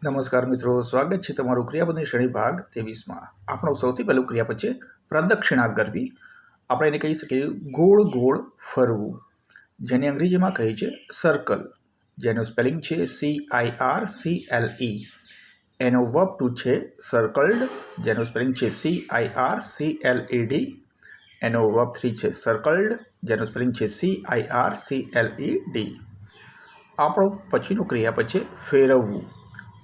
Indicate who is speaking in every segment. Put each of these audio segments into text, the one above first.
Speaker 1: નમસ્કાર મિત્રો, સ્વાગત છે તમારું ક્રિયાપદની શ્રેણી ભાગ 23 માં। આપણો સૌથી પહેલું ક્રિયાપદ છે પ્રદક્ષિણા કરવી। આપણે એને કહી શકીએ ગોળ ગોળ ફરવું, જેને અંગ્રેજીમાં કહે છે સર્કલ, જેનું સ્પેલિંગ છે CIRCLE। એનો વર્બ ટુ છે સર્કલ્ડ, જેનું સ્પેલિંગ છે CIRCLED। એનો વર્બ 3 છે સર્કલ્ડ, જેનું સ્પેલિંગ છે CIRCLED। આપણો પછીનું ક્રિયાપદ છે ફેરવવું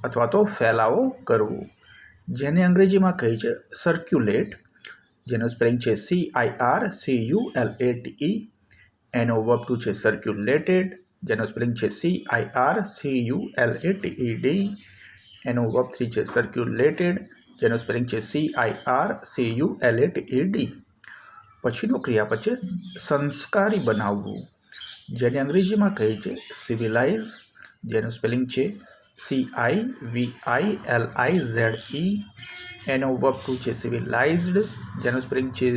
Speaker 1: અથવા તો ફેલાવો કરવો, જેને અંગ્રેજીમાં કહે છે સર્ક્યુલેટ, જેનું સ્પેલિંગ છે CIRCULATE। એનો વર્બ ટુ છે સર્ક્યુલેટેડ, જેનું સ્પેલિંગ છે CIRCULATED। એનો વર્બ 3 છે સર્ક્યુલેટેડ, જેનું સ્પેલિંગ છે CIRCULATED। પછીનું ક્રિયાપદ છે સંસ્કારી બનાવવું, જેને અંગ્રેજીમાં કહે છે સિવિલાઇઝ, જેનું સ્પેલિંગ છે CIVILIZE। એનો વર્બ ટુ છે સિવિલાઇઝડ, જેનું સ્પેલિંગ છે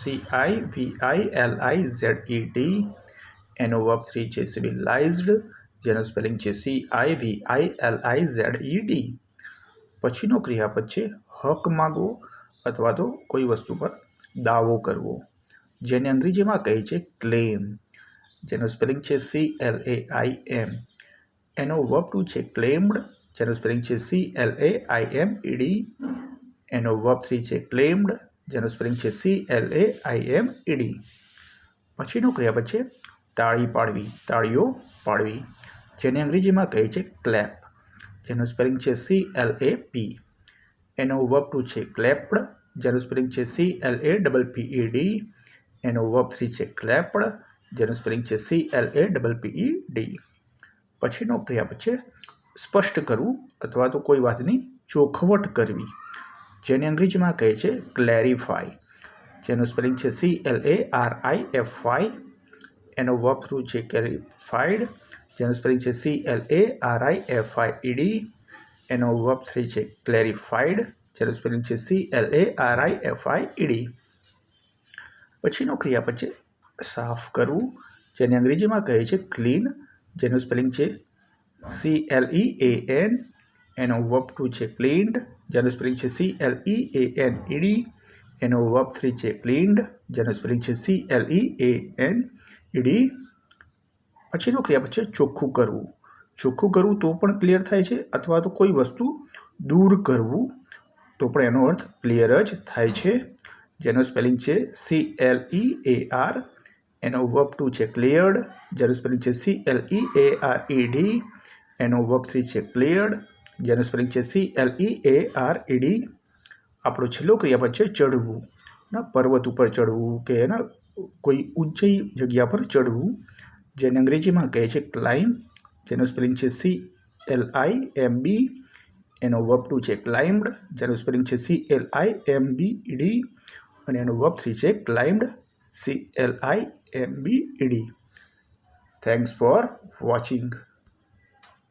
Speaker 1: CIVILIZED। એનો વર્બ 3 છે સિવિલાઇઝડ, જેનું સ્પેલિંગ છે CIVILIZED। પછીનો ક્રિયાપદ છે હક માગવો અથવા તો કોઈ વસ્તુ પર દાવો કરવો, જેને અંગ્રેજીમાં કહે છે ક્લેમ, જેનું સ્પેલિંગ છે CLAIM। એનો વર્બ ટુ છે ક્લેમ્ડ, જેનું સ્પેલિંગ છે CLAIMED। એનો વર્બ 3 છે ક્લેમ્ડ, જેનું સ્પેલિંગ છે CLAIMED। પછીનો ક્રિયાપદ છે તાળી પાડવી, તાળીઓ પાડવી, જેને અંગ્રેજીમાં કહે છે ક્લેપ, જેનું સ્પેલિંગ છે CLAP। એનો વર્બ ટુ છે ક્લેપ્ડ, જેનું સ્પેલિંગ છે CLAPPED। એનો વર્બ 3 છે ક્લેપ્ડ, જેનું સ્પેલિંગ છે CLAPPED। પછીનો ક્રિયાપદ છે સ્પષ્ટ કરવું અથવા તો કોઈ વાતની ચોખવટ કરવી, જેને અંગ્રેજીમાં કહે છે ક્લેરિફાય, જેનું સ્પેલિંગ છે CLARIFY। એનો વર્બ ટુ છે ક્લેરિફાઈડ, જેનું સ્પેલિંગ છે CLARIFIED। એનો વર્બ 3 છે ક્લેરિફાઈડ, જેનું સ્પેલિંગ છે CLARIFIED। પછીનો ક્રિયાપદ છે સાફ કરવું, જેને અંગ્રેજીમાં કહે છે ક્લીન, જેનું સ્પેલિંગ છે CLEAN। એનો વર્બ ટુ છે ક્લીન્ડ, જેનું સ્પેલિંગ છે CLEANED। એનો વર્બ 3 છે ક્લીન્ડ, જેનું સ્પેલિંગ છે CLEANED। પછીનો ક્રિયાપદ છે ચોખ્ખું કરવું, ચોખ્ખું કરવું તો પણ ક્લિયર થાય છે, અથવા તો કોઈ વસ્તુ દૂર કરવું તો પણ એનો અર્થ ક્લિયર જ થાય છે, જેનું સ્પેલિંગ છે CLEAR। એનો વર્બ ટુ છે ક્લિયર્ડ, જેનું સ્પેલિંગ છે CLEARED। એનો વર્બ 3 છે ક્લિયર્ડ, જેનું સ્પેલિંગ છે CLEARED। આપણો છેલ્લો ક્રિયાપદ છે ચડવું, પર્વત ઉપર ચડવું કે કોઈ ઊંચી જગ્યા પર ચડવું, જેને અંગ્રેજીમાં કહે છે ક્લાઇમ્બ, જેનું સ્પેલિંગ છે CLIMB। એનો વર્બ ટુ છે ક્લાઇમ્બડ, જેનું સ્પેલિંગ છે CLIMBED। અને એનો વર્બ 3 છે ક્લાઇમ્બડ, CLIMBED। Thanks for watching.